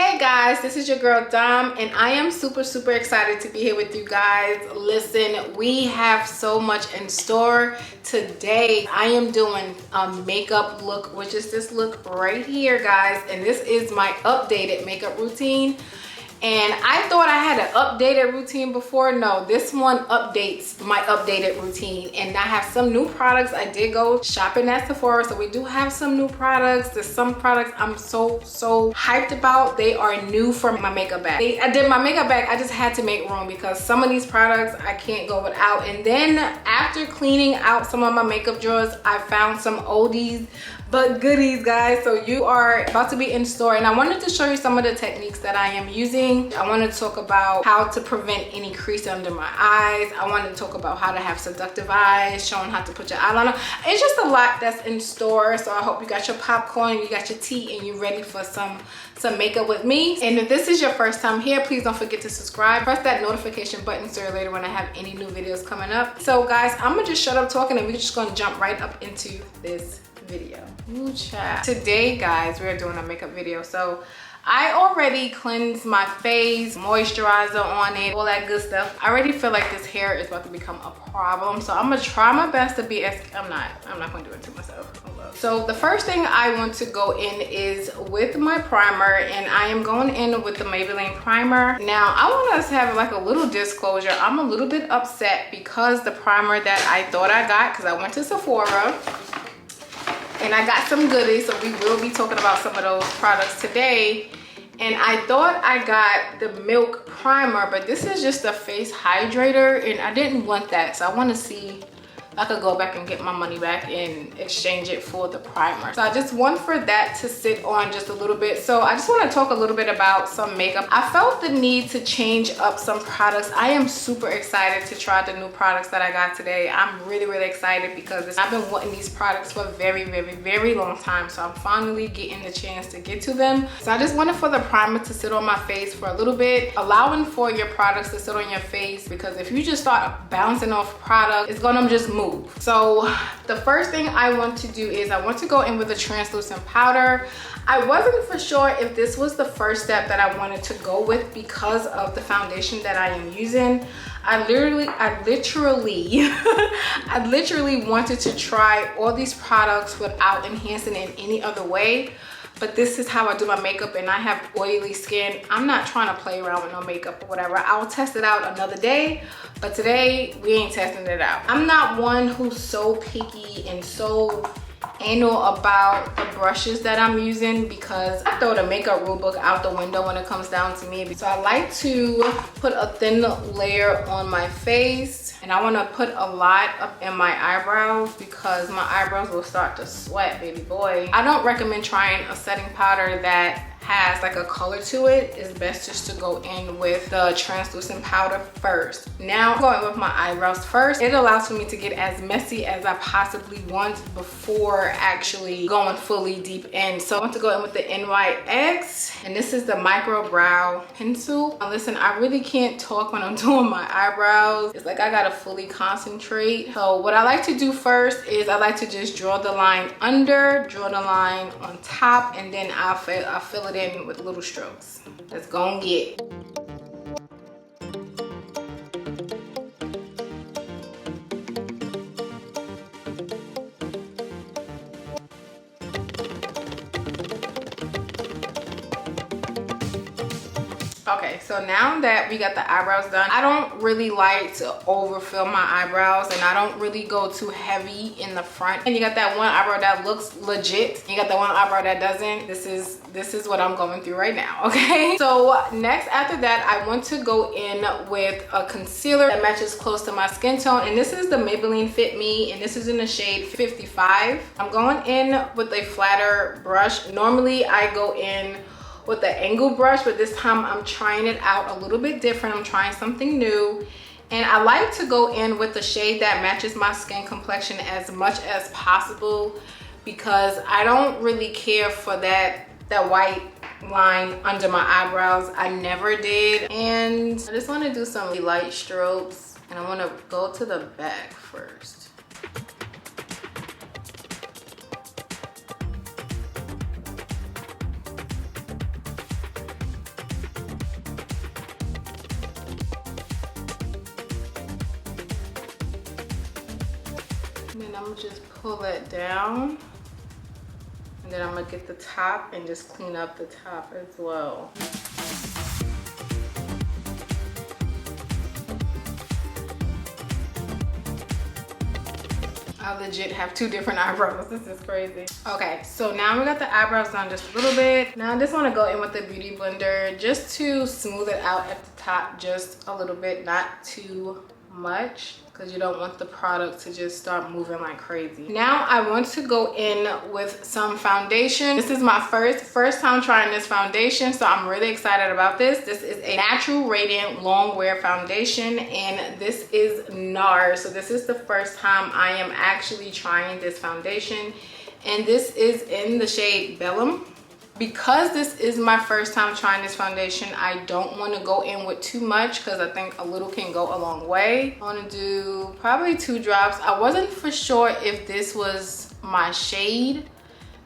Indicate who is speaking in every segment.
Speaker 1: Hey guys, this is your girl Dom, and I am super excited to be here with you guys. Listen, we have so much in store today. I am doing a makeup look, which is this look right here, guys, and this is my updated makeup routine. And I thought I had an updated routine before. No, this one updates my updated routine. And I have some new products. I did go shopping at Sephora, so we do have some new products. There's some products I'm so hyped about. They are new for my makeup bag. I did my makeup bag, I just had to make room because some of these products I can't go without. And then after cleaning out some of my makeup drawers, I found some oldies but goodies, guys. So you are about to be in store, and I wanted to show you some of the techniques that I am using. I want to talk about how to prevent any crease under my eyes. I want to talk about how to have seductive eyes, showing how to put your eyeliner. It's just a lot that's in store, so I hope you got your popcorn, you got your tea, and you're ready for some makeup with me. And if this is your first time here, please don't forget to subscribe. Press that notification button so you're later when I have any new videos coming up. So guys, I'm gonna just shut up talking and we're just gonna jump right up into this video. Ooh, child. Today, guys, we're doing a makeup video. So I already cleansed my face, moisturizer on it, all that good stuff. I already feel like this hair is about to become a problem. So I'm gonna try my best to be as, I'm not gonna do it to myself. So the first thing I want to go in is with my primer, and I am going in with the Maybelline primer. Now I want us to have like a little disclosure. I'm a little bit upset because the primer that I thought I got, because I went to Sephora and I got some goodies, so we will be talking about some of those products today. And I thought I got the Milk primer, but this is just a face hydrator, and I didn't want that. So I want to see if I could go back and get my money back and exchange it for the primer. So I just want for that to sit on just a little bit. So I just want to talk a little bit about some makeup. I felt the need to change up some products. I am super excited to try the new products that I got today. I'm really excited because I've been wanting these products for a very long time. So I'm finally getting the chance to get to them. So I just wanted for the primer to sit on my face for a little bit, allowing for your products to sit on your face, because if you just start bouncing off product, it's gonna just move. So the first thing I want to do is I want to go in with a translucent powder. I wasn't for sure if this was the first step that I wanted to go with because of the foundation that I am using. I literally wanted to try all these products without enhancing in any other way. But this is how I do my makeup, and I have oily skin. I'm not trying to play around with no makeup or whatever. I'll test it out another day, but today we ain't testing it out. I'm not one who's so picky and so anal about the brushes that I'm using, because I throw the makeup rule book out the window when it comes down to me. So I like to put a thin layer on my face, and I want to put a lot up in my eyebrows because my eyebrows will start to sweat, baby boy. I don't recommend trying a setting powder that has like a color to it. It's best just to go in with the translucent powder first. Now I'm going with my eyebrows first. It allows for me to get as messy as I possibly want before actually going fully deep in. So I want to go in with the NYX, and this is the micro brow pencil. Now listen, I really can't talk when I'm doing my eyebrows. It's like I gotta fully concentrate. So what I like to do first is I like to just draw the line under, draw the line on top, and then I'll fill it in with little strokes. Let's go and get. Okay, so now that we got the eyebrows done, I don't really like to overfill my eyebrows, and I don't really go too heavy in the front. And you got that one eyebrow that looks legit, you got that one eyebrow that doesn't. This is what I'm going through right now, okay? So next, after that, I want to go in with a concealer that matches close to my skin tone, and this is the Maybelline Fit Me, and this is in the shade 55. I'm going in with a flatter brush. Normally I go in with the angle brush, but this time I'm trying it out a little bit different. I'm trying something new, and I like to go in with the shade that matches my skin complexion as much as possible, because I don't really care for that white line under my eyebrows. I never did. And I just want to do some light strokes, and I want to go to the back first. And then I'm gonna just pull that down. And then I'm gonna get the top and just clean up the top as well. I legit have two different eyebrows. This is crazy. Okay, so now we got the eyebrows done just a little bit. Now I just want to go in with the beauty blender just to smooth it out at the top just a little bit, not too much, because you don't want the product to just start moving like crazy. Now I want to go in with some foundation. This is my first time trying this foundation, so I'm really excited about this. This is a natural radiant long wear foundation, and this is NARS. So this is the first time I am actually trying this foundation, and this is in the shade Belem. Because this is my first time trying this foundation, I don't want to go in with too much because I think a little can go a long way. I want to do probably 2 drops. I wasn't for sure if this was my shade,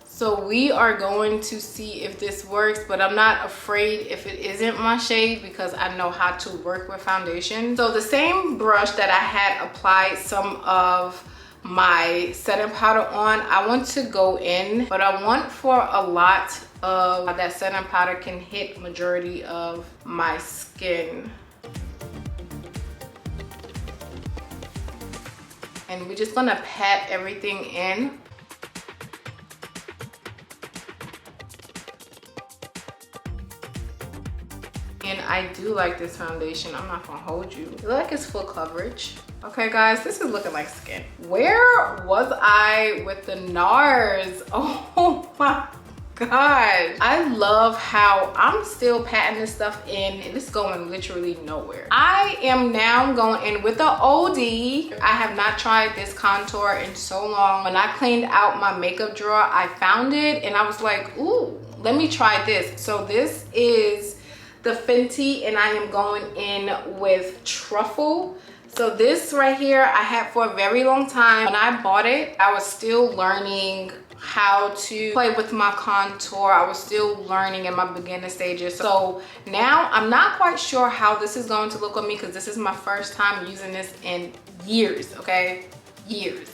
Speaker 1: so we are going to see if this works, but I'm not afraid if it isn't my shade because I know how to work with foundation. So the same brush that I had applied some of my setting powder on, I want to go in, but I want for a lot of that setting powder can hit majority of my skin. And we're just gonna pat everything in. And I do like this foundation, I'm not gonna hold you. I feel like it's full coverage. Okay guys, this is looking like skin. Where was I with the NARS? Oh my God. I love how I'm still patting this stuff in and it's going literally nowhere. I am now going in with the OD. I have not tried this contour in so long. When I cleaned out my makeup drawer, I found it and I was like, ooh, let me try this. So this is the Fenty and I am going in with Truffle. So this right here I had for a very long time. When I bought it, I was still learning how to play with my contour. I was still learning in my beginner stages. So now I'm not quite sure how this is going to look on me because this is my first time using this in years, okay? Years.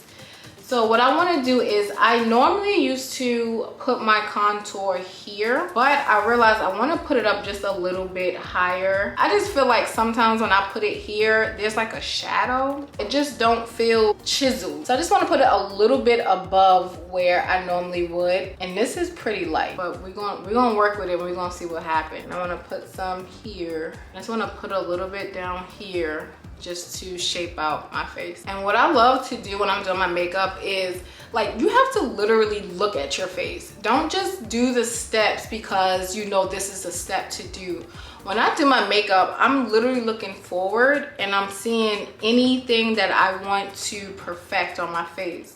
Speaker 1: So what I want to do is I normally used to put my contour here, but I realized I want to put it up just a little bit higher. I just feel like sometimes when I put it here, there's like a shadow. It just don't feel chiseled. So I just want to put it a little bit above where I normally would. And this is pretty light, but we're gonna work with it and we're gonna see what happens. I want to put some here. I just want to put a little bit down here, just to shape out my face. And what I love to do when I'm doing my makeup is, like, you have to literally look at your face. Don't just do the steps because you know this is a step to do. When I do my makeup, I'm literally looking forward and I'm seeing anything that I want to perfect on my face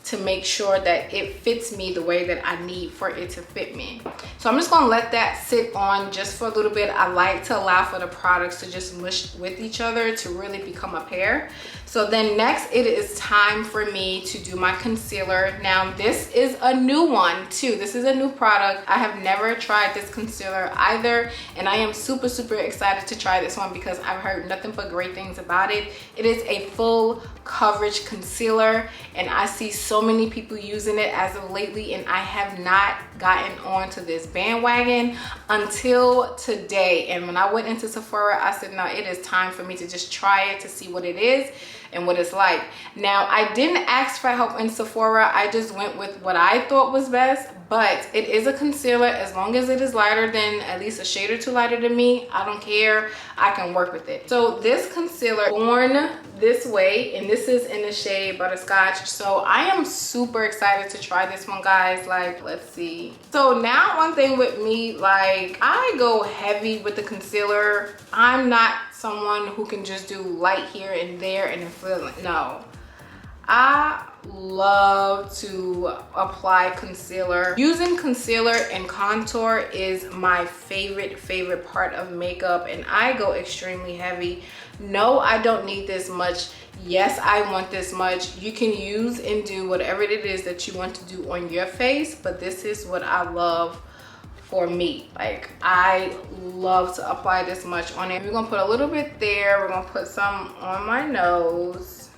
Speaker 1: to make sure that it fits me the way that I need for it to fit me. So I'm just gonna let that sit on just for a little bit. I like to allow for the products to just mush with each other to really become a pair. So then next it is time for me to do my concealer. Now this is a new one too. This is a new product. I have never tried this concealer either, and I am super excited to try this one because I've heard nothing but great things about it. It is a full coverage concealer and I see so many people using it as of lately, and I have not gotten onto this bandwagon until today. And when I went into Sephora, I said, no, it is time for me to just try it to see what it is and what it's like. Now, I didn't ask for help in Sephora. I just went with what I thought was best, but it is a concealer. As long as it is lighter than, at least a shade or two lighter than me, I don't care. I can work with it. So this concealer, Born This Way, and this is in the shade Butterscotch. So I am super excited to try this one, guys. Like, let's see. So now one thing with me, like, I go heavy with the concealer. I'm not someone who can just do light here and there and feel like, no. I love to apply concealer. Using concealer and contour is my favorite part of makeup, and I go extremely heavy. No, I don't need this much. Yes, I want this much. You can use and do whatever it is that you want to do on your face, but this is what I love for me. Like, I love to apply this much on it. We're gonna put a little bit there. We're gonna put some on my nose.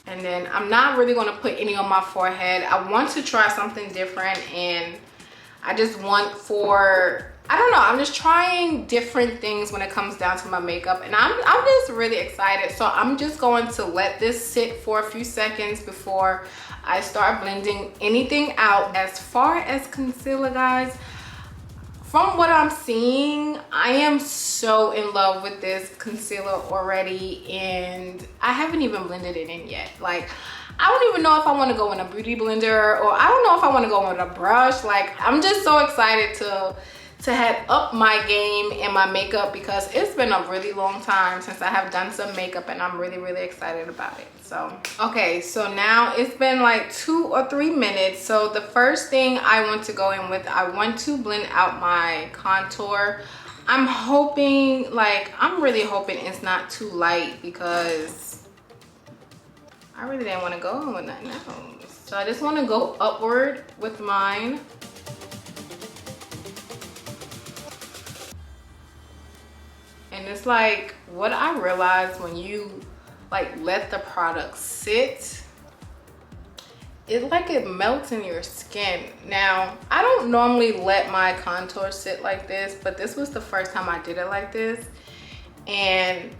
Speaker 1: And then I'm not really going to put any on my forehead. I want to try something different, and I just want for, I don't know, I'm just trying different things when it comes down to my makeup, and I'm just really excited. So I'm just going to let this sit for a few seconds before I start blending anything out. As far as concealer, guys, from what I'm seeing, I am so in love with this concealer already, and I haven't even blended it in yet. Like, I don't even know if I want to go in a beauty blender, or I don't know if I want to go with a brush. Like, I'm just so excited to head up my game in my makeup, because it's been a really long time since I have done some makeup, and I'm really, really excited about it. So, okay, so now it's been like 2 or 3 minutes. So the first thing I want to go in with, I want to blend out my contour. I'm hoping, like, I'm really hoping it's not too light, because I really didn't want to go in with nothing else. So I just want to go upward with mine. And it's like, what I realized when you like let the product sit, it's like it melts in your skin. Now, I don't normally let my contour sit like this, but this was the first time I did it like this, and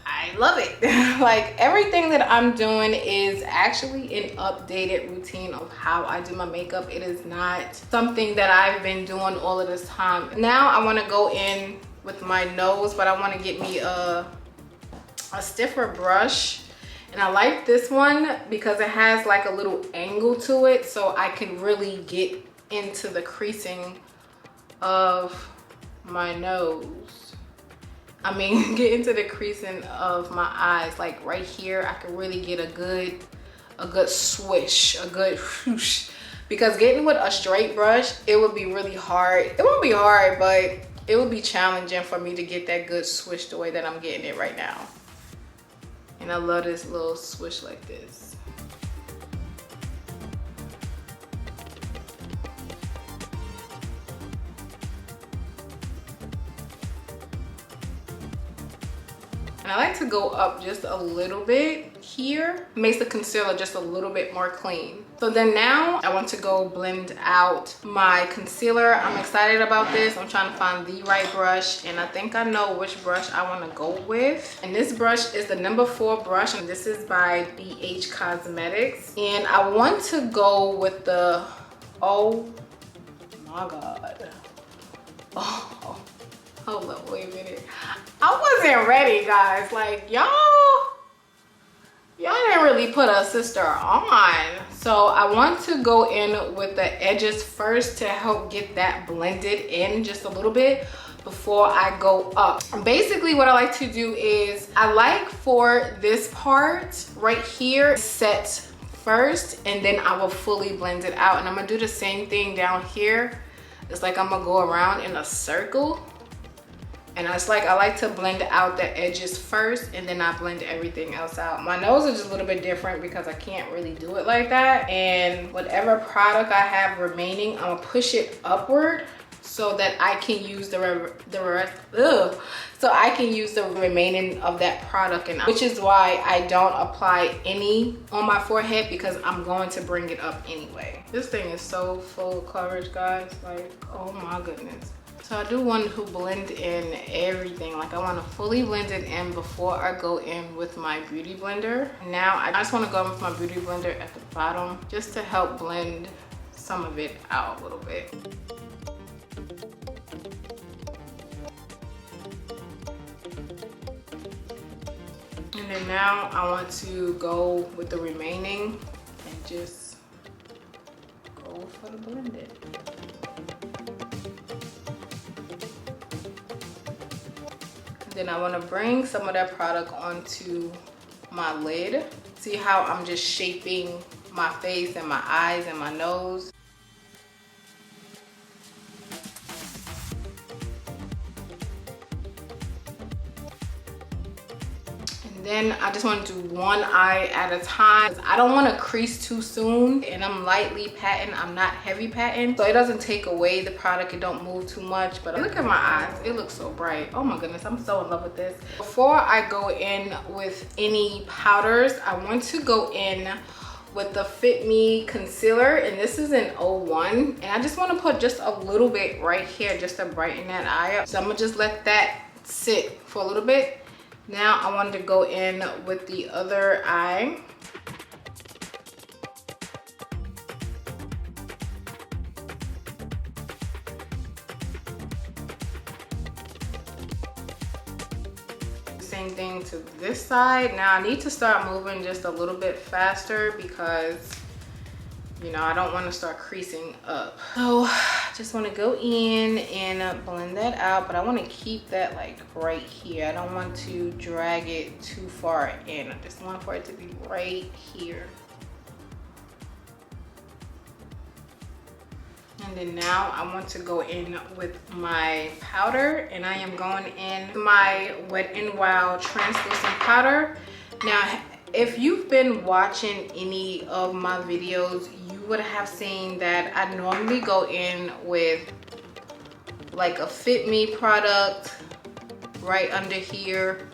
Speaker 1: I love it. Like, everything that I'm doing is actually an updated routine of how I do my makeup. It is not something that I've been doing all of this time. Now I want to go in with my nose, but I want to get me a stiffer brush, and I like this one because it has like a little angle to it, so I can really get into the creasing of my nose. I mean, get into the creasing of my eyes. Like right here, I can really get a good swish, a good whoosh. Because getting with a straight brush, it would be really hard. It won't be hard, but it would be challenging for me to get that good swish the way that I'm getting it right now. And I love this little swish like this. And I like to go up just a little bit here. Makes the concealer just a little bit more clean. So then now I want to go blend out my concealer. I'm excited about this. I'm trying to find the right brush, and I think I know which brush I want to go with. And this brush is the number 4 brush, and this is by BH Cosmetics. And I want to go with the, oh my God. Oh, hold up, wait a minute. I wasn't ready, guys. Like, y'all didn't really put a sister on. So I want to go in with the edges first to help get that blended in just a little bit before I go up. Basically, what I like to do is I like for this part right here set first, and then I will fully blend it out. And I'm gonna do the same thing down here. It's like I'm gonna go around in a circle. And it's like I like to blend out the edges first, and then I blend everything else out. My nose is just a little bit different because I can't really do it like that. And whatever product I have remaining, I'm gonna push it upward so that I can use the remaining of that product, and which is why I don't apply any on my forehead, because I'm going to bring it up anyway. This thing is so full of coverage, guys. Like, oh my goodness. So I do want to blend in everything. Like, I want to fully blend it in before I go in with my beauty blender. Now I just want to go in with my beauty blender at the bottom just to help blend some of it out a little bit. And then now I want to go with the remaining and just go for the blended. Then I want to bring some of that product onto my lid. See how I'm just shaping my face and my eyes and my nose. And then I just want to do one eye at a time. I don't want to crease too soon, and I'm lightly patting. I'm not heavy patting, so it doesn't take away the product. It don't move too much. But look at my eyes. It looks so bright. Oh my goodness, I'm so in love with this. Before I go in with any powders, I want to go in with the Fit Me Concealer, and this is in 01. And I just want to put just a little bit right here just to brighten that eye up. So I'm gonna just let that sit for a little bit. Now I wanted to go in with the other eye. Same thing to this side. Now I need to start moving just a little bit faster because, you know, I don't want to start creasing up. So I just want to go in and blend that out, but I want to keep that like right here. I don't want to drag it too far in. I just want for it to be right here. And then now I want to go in with my powder, and I am going in my Wet n Wild translucent powder. Now, if you've been watching any of my videos, you would have seen that I normally go in with like a Fit Me product right under here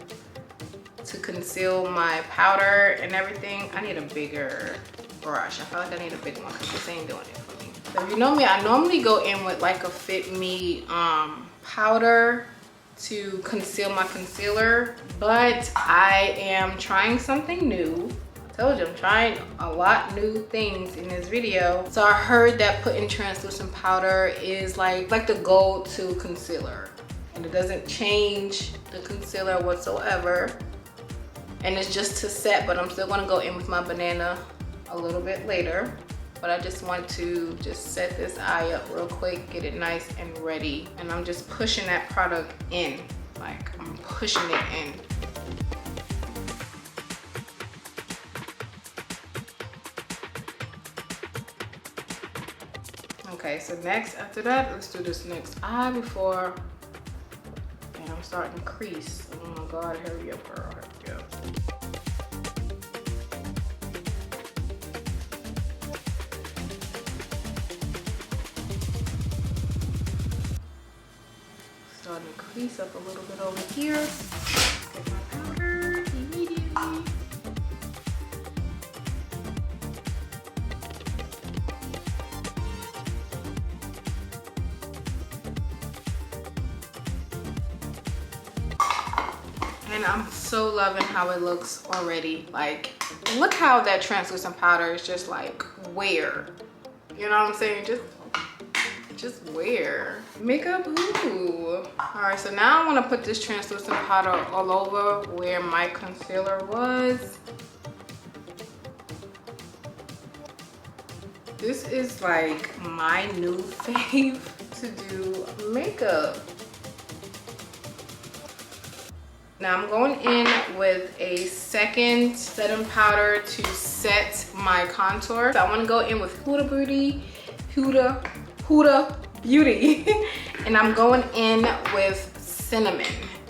Speaker 1: to conceal my powder and everything. I need a bigger brush. I feel like I need a big one because this ain't doing it for me. So if you know me, I normally go in with like a Fit Me powder to conceal my concealer, but I am trying something new. I told you I'm trying a lot new things in this video. So I heard that putting translucent powder is like the go-to concealer, and it doesn't change the concealer whatsoever, and it's just to set. But I'm still going to go in with my banana a little bit later. But I just want to just set this eye up real quick, get it nice and ready. And I'm just pushing that product in, like I'm pushing it in. Okay, so next, after that, let's do this next eye before, and I'm starting to crease. Oh my God, hurry up, girl, hurry up. Starting to crease up a little bit over here. Get my powder immediately. And I'm so loving how it looks already. Like, look how that translucent powder is just like wear. You know what I'm saying? Just wear makeup. Ooh. All right, so now I want to put this translucent powder all over where my concealer was. This is like my new fave to do makeup. Now I'm going in with a second setting powder to set my contour. So I want to go in with Huda Beauty and I'm going in with Cinnamon,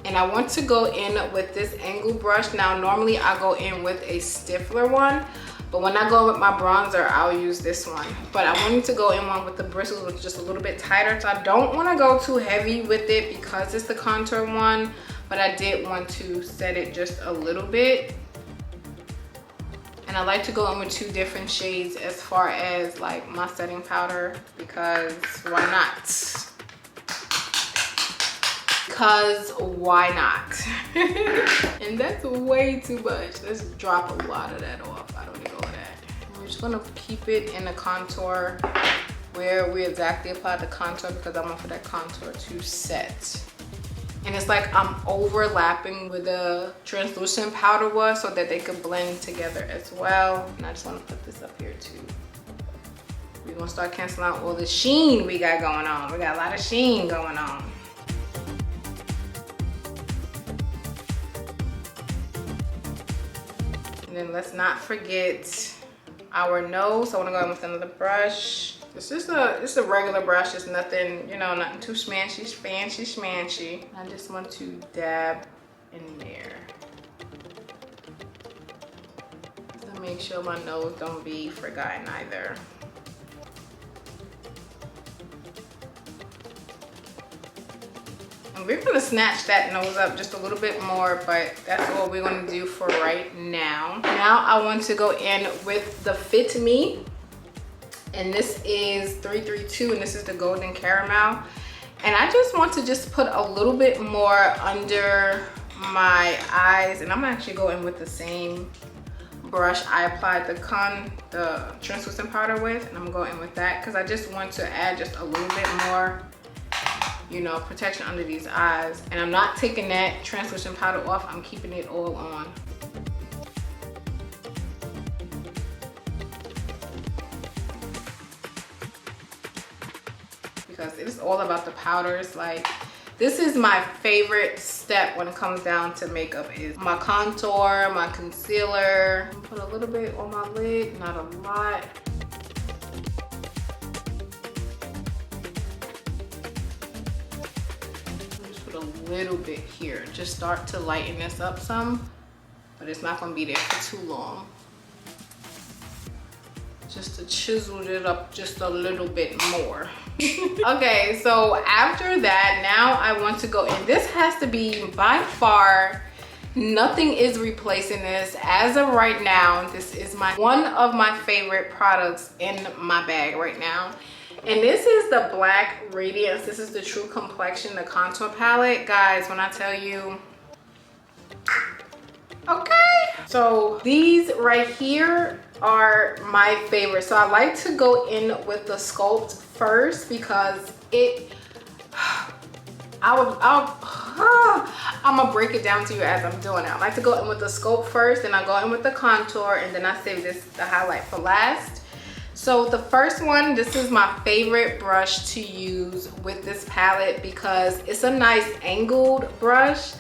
Speaker 1: and I want to go in with this angle brush. Now normally I go in with a stiffer one, but when I go with my bronzer I'll use this one. But I wanted to go in one with the bristles, which is just a little bit tighter. So I don't want to go too heavy with it because it's the contour one, but I did want to set it just a little bit. And I like to go in with 2 different shades as far as like my setting powder, because why not? Because why not? And that's way too much. Let's drop a lot of that off. I don't need all of that. We're just gonna keep it in the contour where we exactly apply the contour, because I want for that contour to set. And it's like I'm overlapping where the translucent powder was so that they could blend together as well. And I just want to put this up here too. We're gonna start canceling out all the sheen we got going on. We got a lot of sheen going on. And then let's not forget our nose. So I want to go in with another brush. It's just a regular brush. It's nothing, you know, nothing too fancy schmancy. I just want to dab in there. make sure my nose don't be forgotten either. And we're gonna snatch that nose up just a little bit more, but that's what we're gonna do for right now. Now I want to go in with the Fit Me, and this is 332, and this is the golden caramel. And I just want to just put a little bit more under my eyes, and I'm actually going with the same brush I applied the translucent powder with, and I'm going with that because I just want to add just a little bit more, you know, protection under these eyes. And I'm not taking that translucent powder off, I'm keeping it all on. Because it is all about the powders. Like, this is my favorite step when it comes down to makeup, is my contour, my concealer. Put a little bit on my lid, not a lot. Just put a little bit here. Just start to lighten this up some, but it's not gonna be there for too long. Just to chisel it up just a little bit more. Okay, so after that, now I want to go in. This has to be, by far, nothing is replacing this. As of right now, this is one of my favorite products in my bag right now. And this is the Black Radiance. This is the True Complexion, the contour palette. Guys, when I tell you, okay. So these right here are my favorite. So I like to go in with the Sculpt first because I'm gonna break it down to you as I'm doing it. I like to go in with the Sculpt first, and I go in with the contour, and then I save the highlight for last. So the first one, this is my favorite brush to use with this palette because it's a nice angled brush,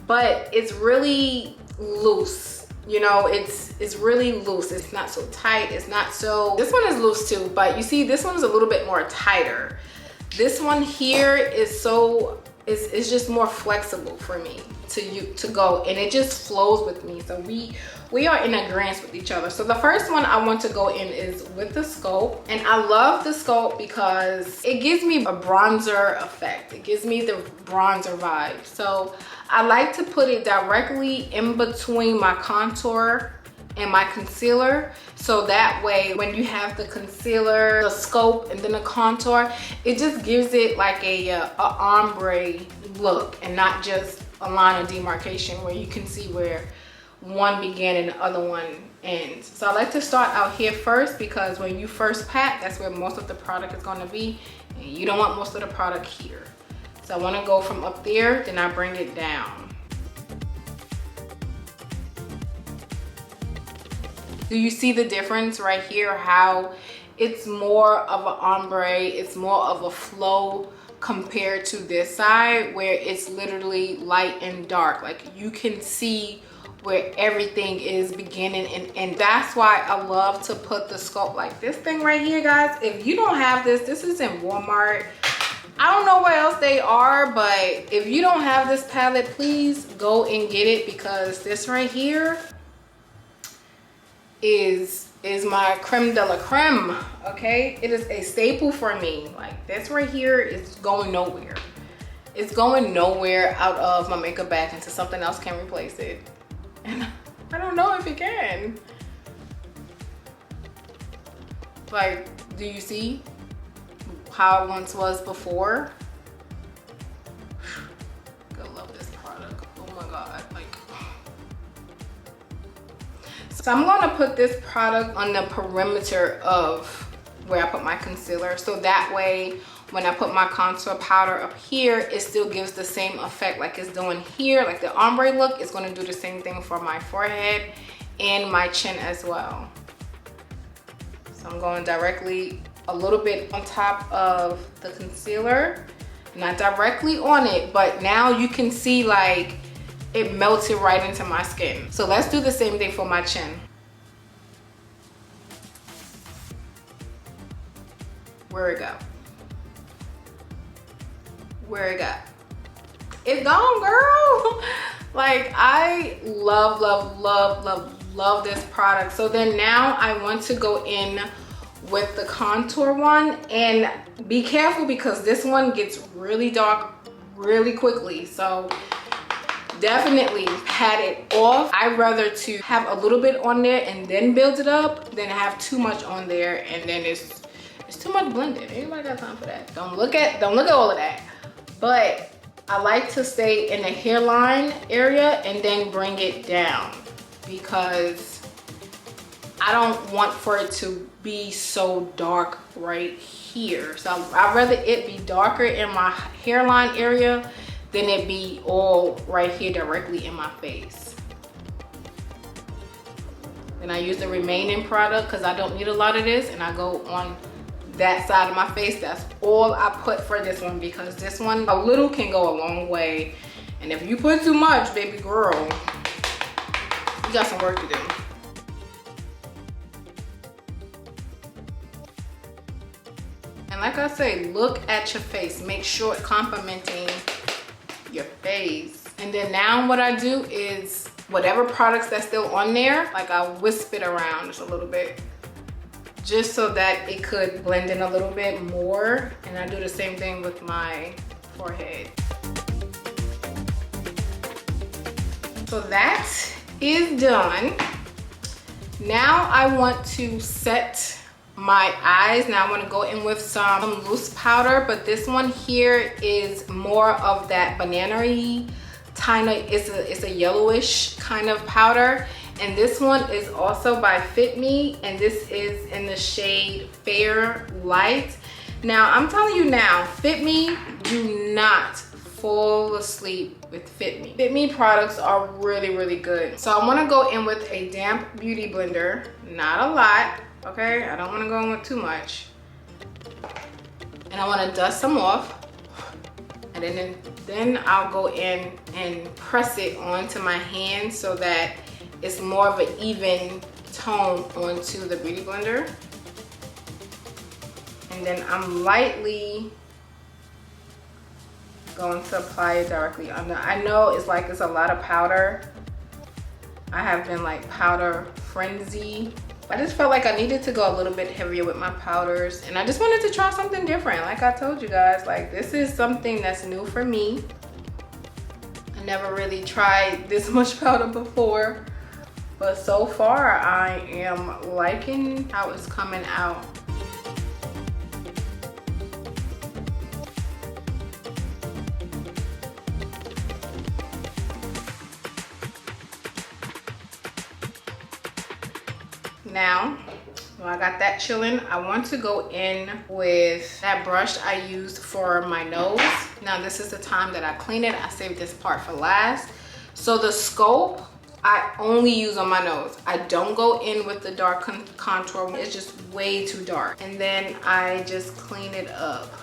Speaker 1: but it's really loose. You know, it's really loose. It's not so tight. It's not so, this one is loose too, but you see this one's a little bit more tighter. This one here is it's just more flexible for me to go, and it just flows with me. So we are in agreement with each other. So the first one I want to go in is with the Sculpt, and I love the Sculpt because it gives me a bronzer effect. It gives me the bronzer vibe. So I like to put it directly in between my contour and my concealer, so that way when you have the concealer, the Sculpt, and then the contour, it just gives it like a ombre look and not just a line of demarcation where you can see where one began and the other one ends. So I like to start out here first because when you first pat, that's where most of the product is going to be, and you don't want most of the product here. So I want to go from up there, then I bring it down. Do you see the difference right here? How it's more of an ombre, it's more of a flow compared to this side where it's literally light and dark. Like, you can see where everything is beginning and end. That's why I love to put the Sculpt like this thing right here, guys. If you don't have this is in Walmart. I don't know where else they are, but if you don't have this palette, please go and get it, because this right here is my creme de la creme. Okay, it is a staple for me. Like, this right here is going nowhere. It's going nowhere out of my makeup bag until something else can replace it, and I don't know if it can. Like, do you see how it once was before? I love this product. Oh my god. Like, so I'm gonna put this product on the perimeter of where I put my concealer, so that way when I put my contour powder up here, it still gives the same effect like it's doing here. Like, the ombre look is going to do the same thing for my forehead and my chin as well. So I'm going directly a little bit on top of the concealer, not directly on it, but now you can see like it melted right into my skin. So let's do the same thing for my chin. Where it go? Where it got? It's gone, girl. Like, I love love this product. So then now I want to go in with the contour one, and be careful because this one gets really dark really quickly. So definitely pat it off. I'd rather to have a little bit on there and then build it up than have too much on there and then it's too much blended. Anybody got time for that? Don't look at all of that. But I like to stay in the hairline area and then bring it down because I don't want for it to be so dark right here. So I'd rather it be darker in my hairline area than it be all right here directly in my face. And I use the remaining product because I don't need a lot of this, and I go on that side of my face. That's all I put for this one because this one, a little can go a long way. And if you put too much, baby girl, you got some work to do. And like I say, look at your face. Make sure it's complementing your face. And then now what I do is whatever products that's still on there, like I wisp it around just a little bit, just so that it could blend in a little bit more. And I do the same thing with my forehead. So that is done. Now I want to set my eyes. Now I want to go in with some loose powder, but this one here is more of that banana-y kind of, it's a yellowish kind of powder. And this one is also by Fit Me, and this is in the shade Fair Light. Now I'm telling you now, Fit Me, do not fall asleep with Fit Me. Fit Me products are really, really good. So I want to go in with a damp beauty blender, not a lot. Okay, I don't want to go in with too much. And I want to dust some off. And then I'll go in and press it onto my hand so that it's more of an even tone onto the beauty blender. And then I'm lightly going to apply it directly under. I know it's like it's a lot of powder. I have been like powder frenzy. I just felt like I needed to go a little bit heavier with my powders, and I just wanted to try something different. Like I told you guys, like this is something that's new for me. I never really tried this much powder before, but so far I am liking how it's coming out. Now, when I got that chilling, I want to go in with that brush I used for my nose. Now this is the time that I clean it. I saved this part for last. So the scope, I only use on my nose. I don't go in with the dark contour. It's just way too dark. And then I just clean it up.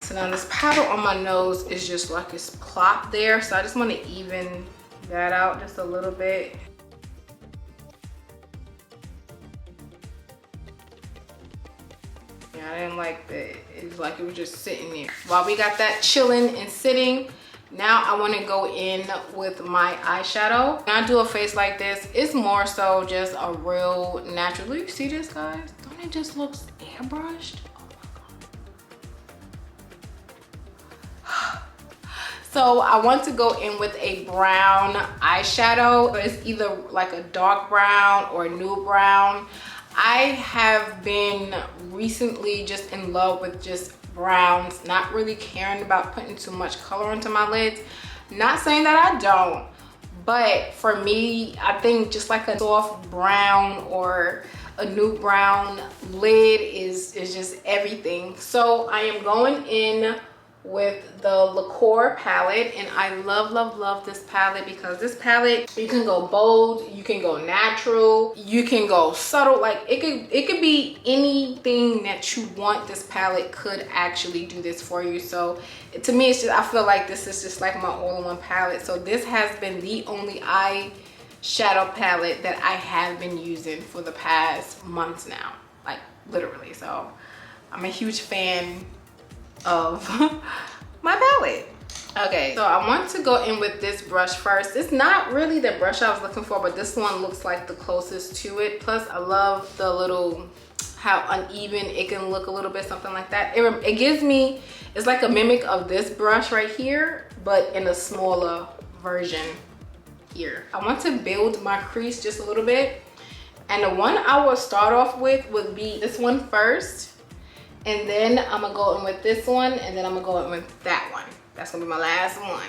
Speaker 1: So now this powder on my nose is just like it's plopped there. So I just want to even that out just a little bit. Yeah, I didn't like that. It was like it was just sitting there. While we got that chilling and sitting, now I want to go in with my eyeshadow. When I do a face like this, it's more so just a real natural. Do you see this, guys? Don't it just look airbrushed? So I want to go in with a brown eyeshadow. It's either like a dark brown or a nude brown. I have been recently just in love with just browns, not really caring about putting too much color into my lids. Not saying that I don't, but for me, I think just like a soft brown or a nude brown lid is just everything. So I am going in with the Loreal palette, and I love this palette because this palette, you can go bold, you can go natural, you can go subtle. Like it could be anything that you want. This palette could actually do this for you. So to me, it's just, I feel like this is just like my all-in-one palette. So this has been the only eyeshadow palette that I have been using for the past months now. like literally. So I'm a huge fan of my palette. Okay, so I want to go in with this brush first. It's not really the brush I was looking for, but this one looks like the closest to it. Plus I love the little, how uneven it can look a little bit, something like that. It gives me, it's like a mimic of this brush right here, but in a smaller version here. I want to build my crease just a little bit. And the one I will start off with would be this one first. And then I'm gonna go in with this one, and then I'm gonna go in with that one. That's gonna be my last one.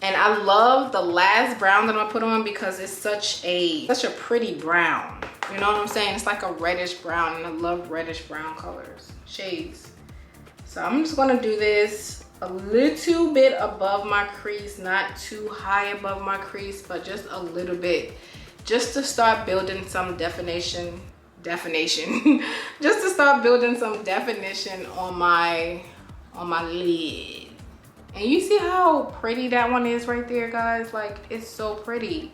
Speaker 1: And I love the last brown that I'm gonna put on because it's such a pretty brown. You know what I'm saying? It's like a reddish brown, and I love reddish brown colors, shades. So I'm just gonna do this a little bit above my crease, not too high above my crease, but just a little bit, just to start building some definition, just to start building some definition on my lid. And you see how pretty that one is right there, guys? Like, it's so pretty.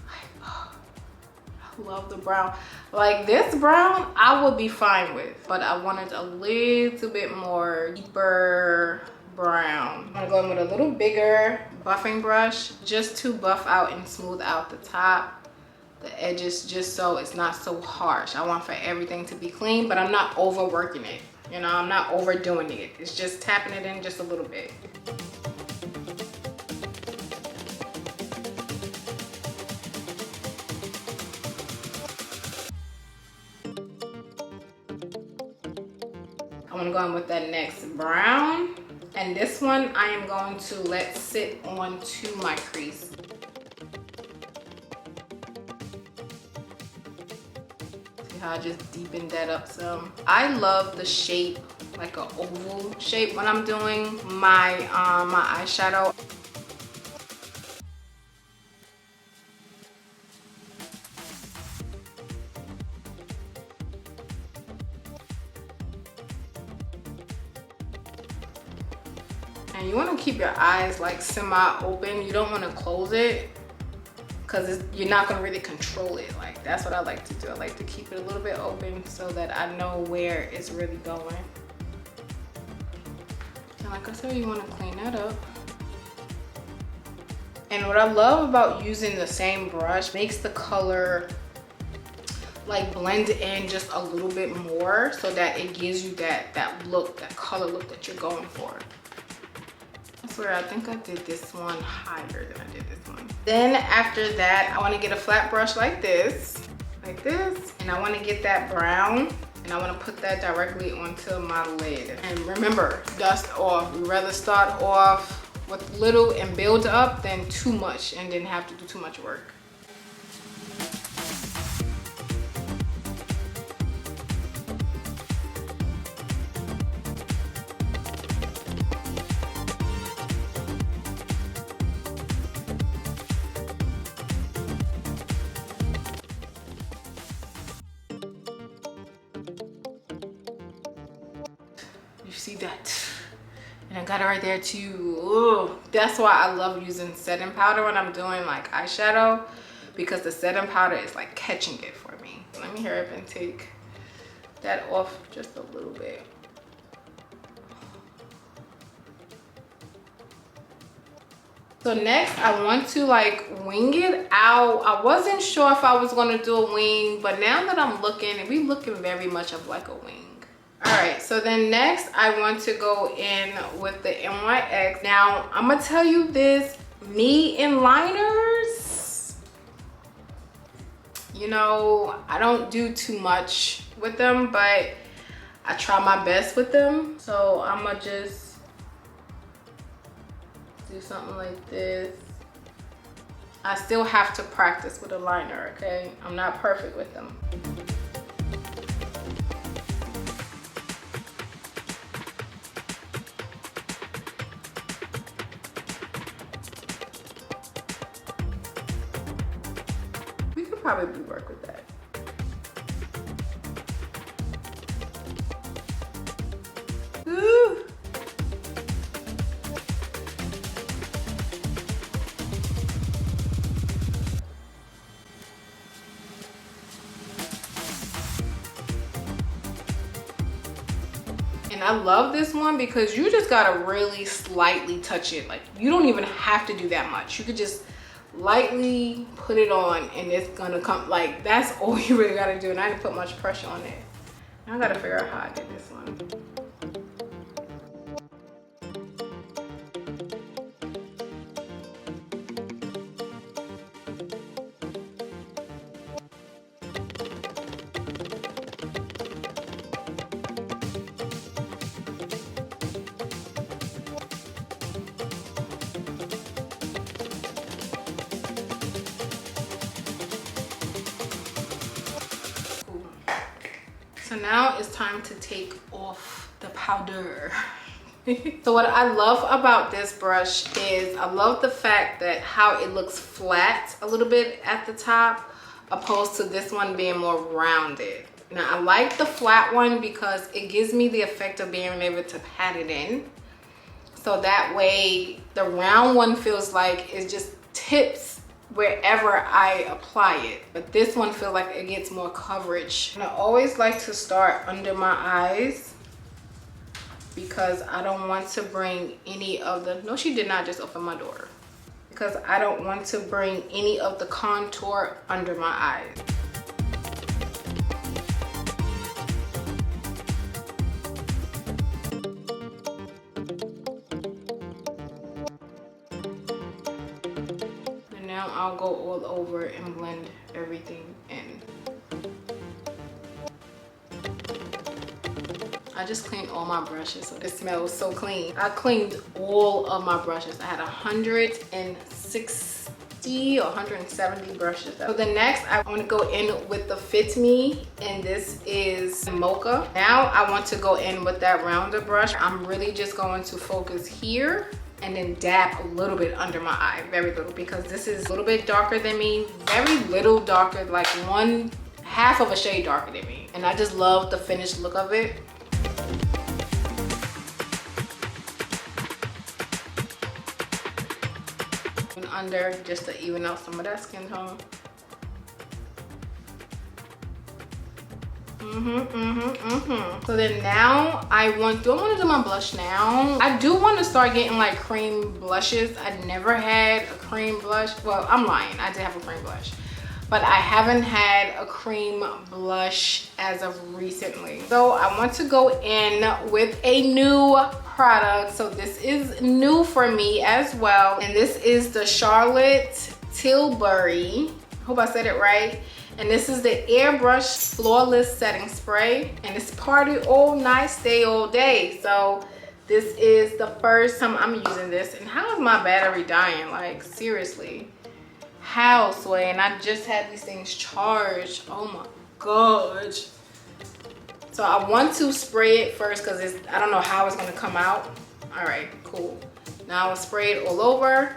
Speaker 1: I love the brown. Like, this brown I would be fine with, but I wanted a little bit more deeper brown. I'm gonna go in with a little bigger buffing brush just to buff out and smooth out the top, the edges, just so it's not so harsh. I want for everything to be clean, but I'm not overworking it. You know, I'm not overdoing it. It's just tapping it in just a little bit. I'm gonna go in with that next brown. And this one I am going to let sit onto my crease. I just deepened that up some. I love the shape, like an oval shape when I'm doing my my eyeshadow. And you want to keep your eyes like semi-open. You don't want to close it, because you're not going to really control it. Like, that's what I like to do. I like to keep it a little bit open so that I know where it's really going. And like I said, you want to clean that up. And what I love about using the same brush, makes the color like blend in just a little bit more, so that it gives you that look, that color look that you're going for. I swear, I think I did this one higher than I did this one. Then after that, I want to get a flat brush like this, and I want to get that brown, and I want to put that directly onto my lid. And remember, dust off. We'd rather start off with little and build up than too much and then have to do too much work. See that? And I got it right there too. Ooh, that's why I love using setting powder when I'm doing like eyeshadow, because the setting powder is like catching it for me. Let me hurry up and take that off just a little bit. So next, I want to like wing it out. I wasn't sure if I was gonna do a wing, but now that I'm looking, we looking very much of like a wing. All right, so then next I want to go in with the NYX. Now, I'm gonna tell you this, me and liners, you know, I don't do too much with them, but I try my best with them. So I'm gonna just do something like this. I still have to practice with a liner, okay? I'm not perfect with them. Probably work with that. Ooh. And I love this one because you just gotta really slightly touch it. Like, you don't even have to do that much. You could just lightly put it on and it's gonna come. Like, that's all you really gotta do. And I didn't put much pressure on it. Now I gotta figure out how I did this one. So now it's time to take off the powder. So what I love about this brush is I love the fact that how it looks flat a little bit at the top opposed to this one being more rounded. Now I like the flat one because it gives me the effect of being able to pat it in. So that way the round one feels like it just tips wherever I apply it, but this one feels like it gets more coverage. And I always like to start under my eyes because I don't want to bring any of the, no, she did not just open my door, because I don't want to bring any of the contour under my eyes. Now I'll go all over and blend everything in. I just cleaned all my brushes, so it smells so clean. I cleaned all of my brushes. I had 160 or 170 brushes. So the next, I want to go in with the Fit Me, and this is Mocha. Now I want to go in with that rounder brush. I'm really just going to focus here and then dab a little bit under my eye, very little, because this is a little bit darker than me, very little darker, like 1/2 of a shade darker than me. And I just love the finished look of it. And under, just to even out some of that skin tone. So then now do I want to do my blush now? I do want to start getting like cream blushes. I never had a cream blush. Well, I'm lying, I did have a cream blush, but I haven't had a cream blush as of recently. So I want to go in with a new product. So this is new for me as well, and this is the Charlotte Tilbury, hope I said it right. And this is the Airbrush Flawless Setting Spray. And it's party all night, stay all day. So this is the first time I'm using this. And how is my battery dying? Like, seriously. How, Sway? And I just had these things charged. Oh my gosh. So I want to spray it first because I don't know how it's going to come out. All right, cool. Now I'll spray it all over.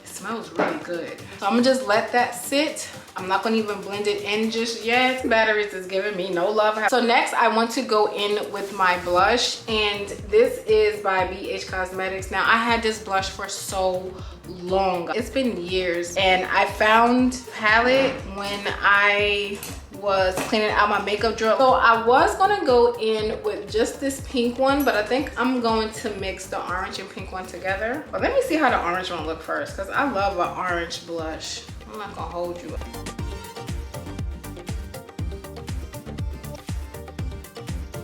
Speaker 1: Smells really good. So I'm gonna just let that sit. I'm not gonna even blend it in just yet. Batteries is giving me no love. So next I want to go in with my blush, and this is by BH Cosmetics. Now I had this blush for so long. It's been years, and I found palette when I was cleaning out my makeup drawer. So I was gonna go in with just this pink one, but I think I'm going to mix the orange and pink one together. But let me see how the orange one look first, because I love an orange blush. I'm not gonna hold you up.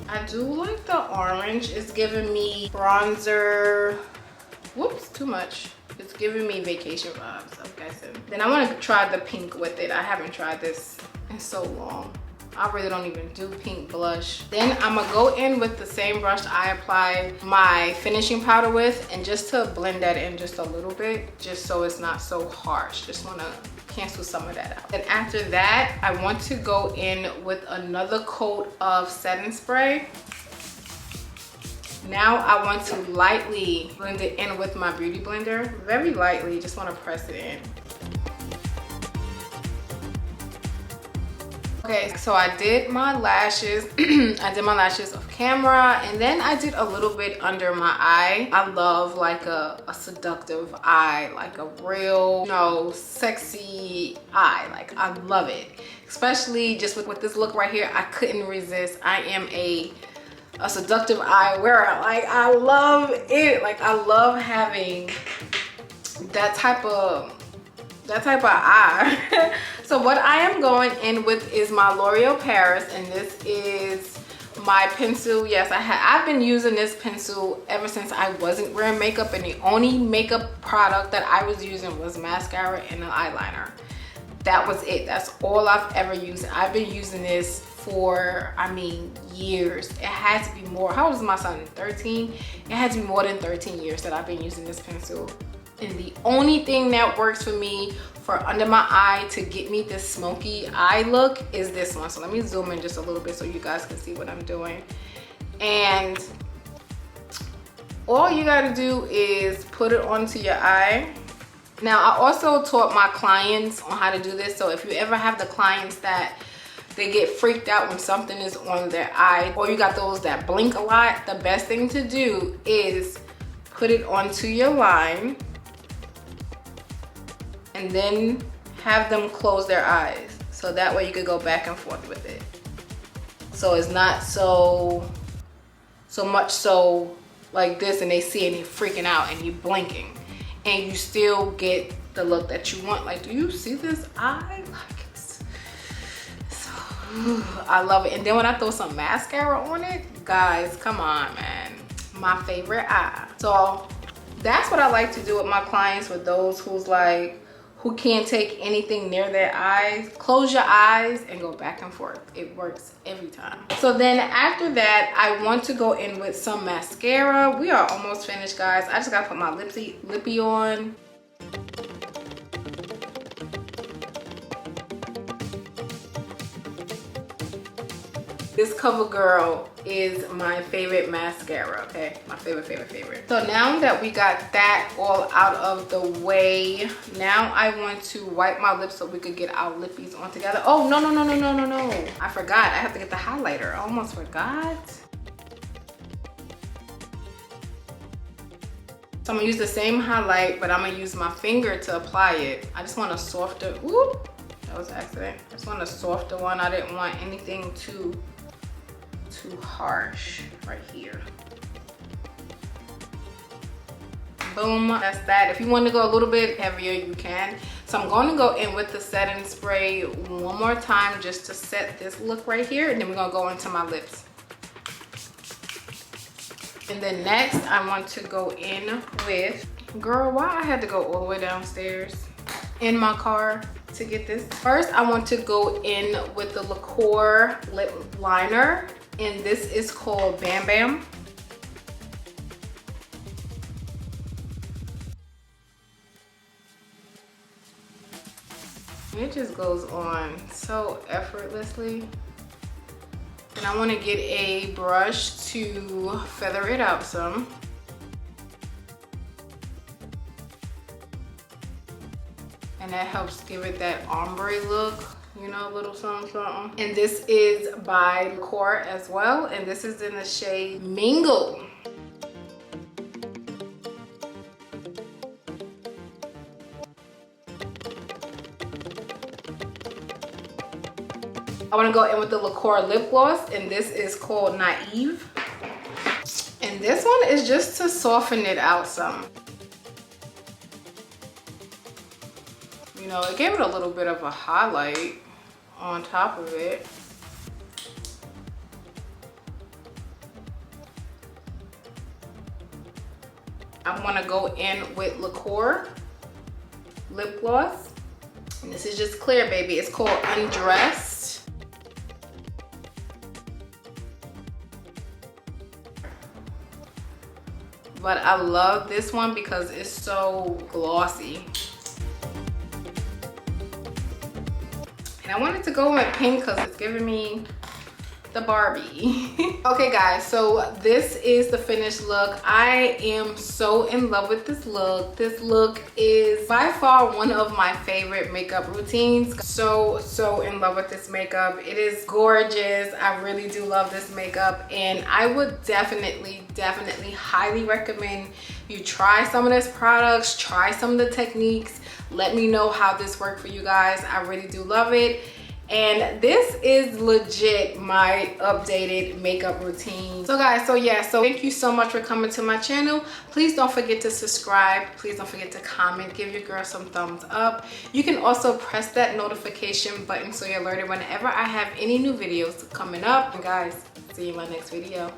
Speaker 1: I do like the orange. It's giving me bronzer. Whoops, too much. It's giving me vacation vibes, I'm guessing. Then I want to try the pink with it. I haven't tried this in so long. I really don't even do pink blush. Then I'm gonna go in with the same brush I applied my finishing powder with, and just to blend that in just a little bit, just so it's not so harsh. Just wanna cancel some of that out. And after that, I want to go in with another coat of setting spray. Now I want to lightly blend it in with my beauty blender. Very lightly, just wanna press it in. Okay, so I did my lashes. I did my lashes. camera. And then I did a little bit under my eye. I love like a seductive eye, like a real, you know, sexy eye. Like I love it, especially just with this look right here. I couldn't resist. I am a seductive eye wearer. Like I love it. Like I love having that type of eye. So what I am going in with is my L'Oreal Paris, and this is my pencil. Yes, I've been using this pencil ever since I wasn't wearing makeup, and the only makeup product that I was using was mascara and an eyeliner. That was it. That's all I've ever used. I've been using this for, I mean, years. It had to be more. How old is my son? 13? It had to be more than 13 years that I've been using this pencil. And the only thing that works for me for under my eye to get me this smoky eye look is this one. So let me zoom in just a little bit so you guys can see what I'm doing. And all you gotta do is put it onto your eye. Now, I also taught my clients on how to do this. So if you ever have the clients that they get freaked out when something is on their eye, or you got those that blink a lot, the best thing to do is put it onto your line and then have them close their eyes. So that way you could go back and forth with it. So it's not so much so like this and they see and you're freaking out and you're blinking, and you still get the look that you want. Like, do you see this eye? Like, it's so, I love it. And then when I throw some mascara on it, guys, come on, man. My favorite eye. So that's what I like to do with my clients, with those who can't take anything near their eyes. Close your eyes and go back and forth. It works every time. So then after that, I want to go in with some mascara. We are almost finished, guys. I just gotta put my lippy on. This CoverGirl is my favorite mascara, okay? My favorite. So now that we got that all out of the way, now I want to wipe my lips so we could get our lippies on together. Oh, no. I forgot. I have to get the highlighter. I almost forgot. So I'm gonna use the same highlight, but I'm gonna use my finger to apply it. I just want a softer, whoop, that was an accident. I just want a softer one. I didn't want anything too harsh right here. Boom, that's that. If you want to go a little bit heavier, you can. So I'm going to go in with the setting spray one more time just to set this look right here, and then we're gonna go into my lips. And then next I want to go in with, girl, why I had to go all the way downstairs in my car to get this. First, I want to go in with the Liqueur lip liner, and this is called Bam Bam. It just goes on so effortlessly. And I want to get a brush to feather it out some. And that helps give it that ombre look, you know, a little something. And this is by Liqueur as well, and this is in the shade Mingle. I want to go in with the Liqueur lip gloss, and this is called Naive. And this one is just to soften it out some. You know, it gave it a little bit of a highlight on top of it. I want to go in with Liqueur lip gloss. And this is just clear, baby. It's called Undressed. But I love this one because it's so glossy. And I wanted to go with pink because it's giving me the Barbie. Okay guys, so this is the finished look. I am so in love with this look. This look is by far one of my favorite makeup routines. So in love with this makeup. It is gorgeous. I really do love this makeup, and I would definitely highly recommend you try some of these products, try some of the techniques. Let me know how this worked for you guys. I really do love it. And this is legit my updated makeup routine. So guys, so thank you so much for coming to my channel. Please don't forget to subscribe. Please don't forget to comment. Give your girl some thumbs up. You can also press that notification button so you're alerted whenever I have any new videos coming up. And guys, see you in my next video.